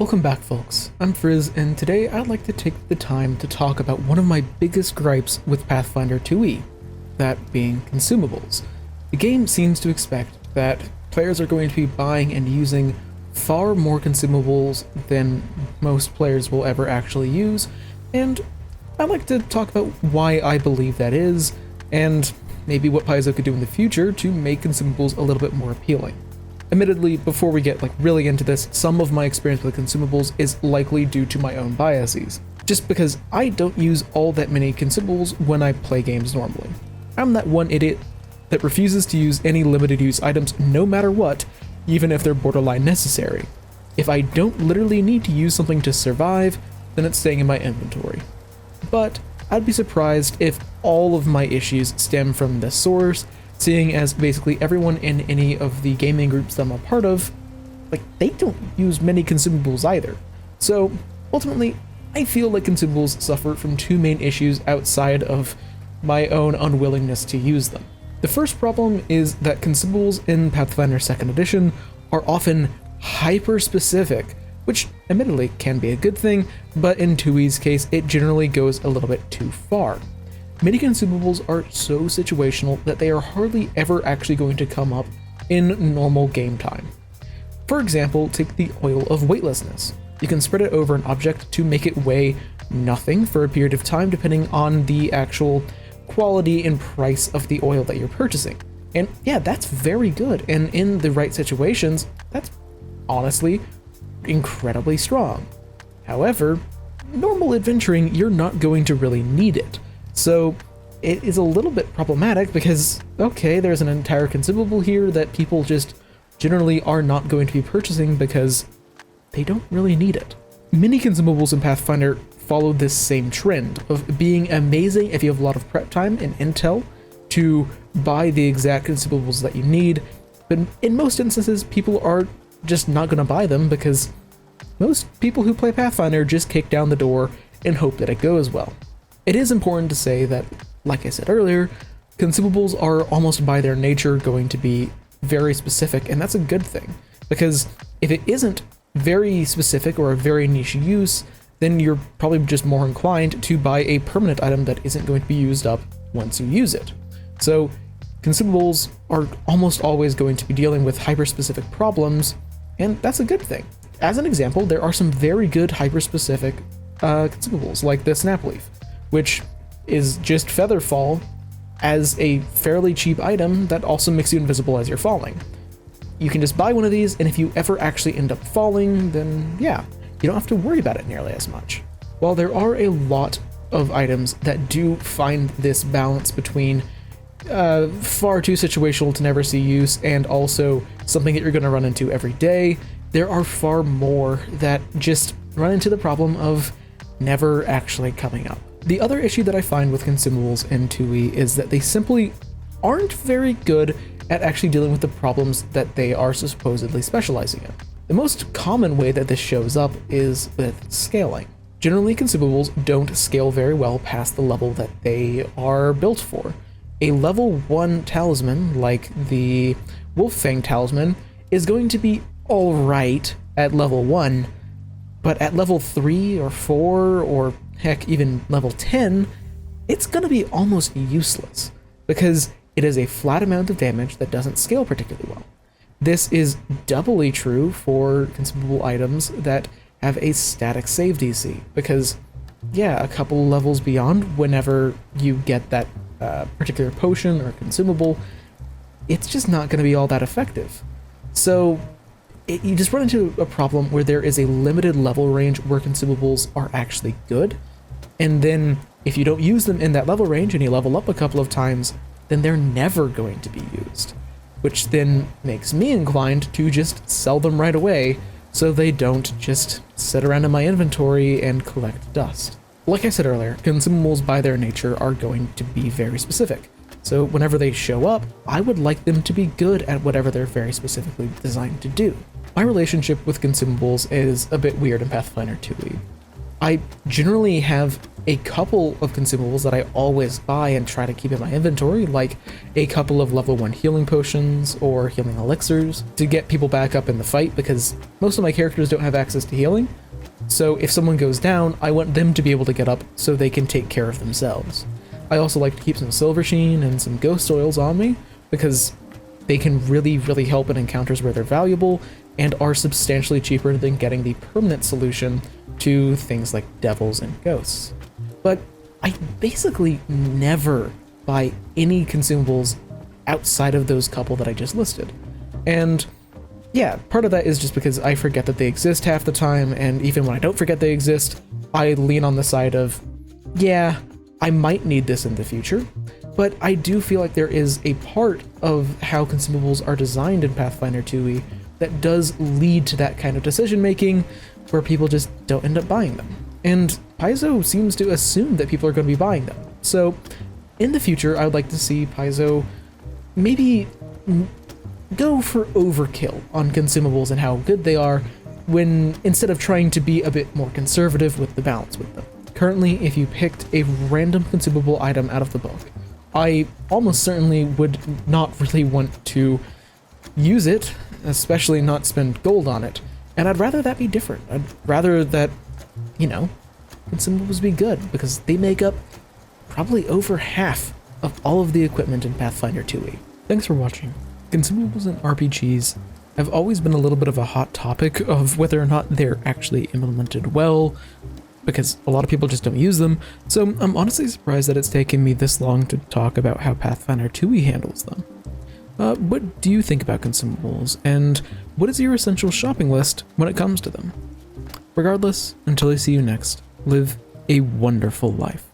Welcome back, folks. I'm Frizz, and today I'd like to take the time to talk about one of my biggest gripes with Pathfinder 2e, that being consumables. The game seems to expect that players are going to be buying and using far more consumables than most players will ever actually use, and I'd like to talk about why I believe that is, and maybe what Paizo could do in the future to make consumables a little bit more appealing. Admittedly, before we get really into this, some of my experience with consumables is likely due to my own biases, just because I don't use all that many consumables when I play games normally. I'm that one idiot that refuses to use any limited use items no matter what, even if they're borderline necessary. If I don't literally need to use something to survive, then it's staying in my inventory. But I'd be surprised if all of my issues stem from this source, seeing as basically everyone in any of the gaming groups that I'm a part of, they don't use many consumables either. So ultimately, I feel like consumables suffer from two main issues outside of my own unwillingness to use them. The first problem is that consumables in Pathfinder 2nd Edition are often hyper-specific, which admittedly can be a good thing, but in 2e's case, it generally goes a little bit too far. Many consumables are so situational that they are hardly ever actually going to come up in normal game time. For example, take the oil of weightlessness. You can spread it over an object to make it weigh nothing for a period of time depending on the actual quality and price of the oil that you're purchasing. And yeah, that's very good, and in the right situations, that's honestly incredibly strong. However, normal adventuring, you're not going to really need it. So it is a little bit problematic because, okay, there's an entire consumable here that people just generally are not going to be purchasing because they don't really need it. Many consumables in Pathfinder follow this same trend of being amazing if you have a lot of prep time and intel to buy the exact consumables that you need, but in most instances, people are just not going to buy them because most people who play Pathfinder just kick down the door and hope that it goes well. It is important to say that, like I said earlier, consumables are almost by their nature going to be very specific, and that's a good thing, because if it isn't very specific or a very niche use, then you're probably just more inclined to buy a permanent item that isn't going to be used up once you use it. So consumables are almost always going to be dealing with hyper-specific problems, and that's a good thing. As an example, there are some very good hyper-specific consumables, like the snap leaf, which is just featherfall as a fairly cheap item that also makes you invisible as you're falling. You can just buy one of these, and if you ever actually end up falling, then yeah, you don't have to worry about it nearly as much. While there are a lot of items that do find this balance between far too situational to never see use and also something that you're going to run into every day, there are far more that just run into the problem of never actually coming up. The other issue that I find with consumables in 2e is that they simply aren't very good at actually dealing with the problems that they are supposedly specializing in. The most common way that this shows up is with scaling. Generally, consumables don't scale very well past the level that they are built for. A level 1 talisman, like the Wolffang talisman, is going to be alright at level 1, but at level 3 or 4 or heck, even level 10, it's going to be almost useless because it is a flat amount of damage that doesn't scale particularly well. This is doubly true for consumable items that have a static save DC because, yeah, a couple levels beyond, whenever you get that particular potion or consumable, it's just not going to be all that effective. So you just run into a problem where there is a limited level range where consumables are actually good, and then if you don't use them in that level range and you level up a couple of times, then they're never going to be used, which then makes me inclined to just sell them right away so they don't just sit around in my inventory and collect dust. Like I said earlier, consumables by their nature are going to be very specific, so whenever they show up, I would like them to be good at whatever they're very specifically designed to do. My relationship with consumables is a bit weird in Pathfinder 2e. I generally have a couple of consumables that I always buy and try to keep in my inventory, like a couple of level 1 healing potions or healing elixirs to get people back up in the fight, because most of my characters don't have access to healing. So if someone goes down, I want them to be able to get up so they can take care of themselves. I also like to keep some silver sheen and some ghost oils on me, because they can really help in encounters where they're valuable and are substantially cheaper than getting the permanent solution to things like devils and ghosts. But I basically never buy any consumables outside of those couple that I just listed. And yeah, part of that is just because I forget that they exist half the time, and even when I don't forget they exist, I lean on the side of, yeah, I might need this in the future. But I do feel like there is a part of how consumables are designed in Pathfinder 2e that does lead to that kind of decision making where people just don't end up buying them. And Paizo seems to assume that people are going to be buying them. So in the future, I would like to see Paizo maybe go for overkill on consumables and how good they are, when instead of trying to be a bit more conservative with the balance with them. Currently, if you picked a random consumable item out of the book, I almost certainly would not really want to use it, especially not spend gold on it. And I'd rather that be different. I'd rather that, consumables be good, because they make up probably over half of all of the equipment in Pathfinder 2e. Thanks for watching. Consumables in RPGs have always been a little bit of a hot topic of whether or not they're actually implemented well, because a lot of people just don't use them, so I'm honestly surprised that it's taken me this long to talk about how Pathfinder 2e handles them. What do you think about consumables, and what is your essential shopping list when it comes to them? Regardless, until I see you next, live a wonderful life.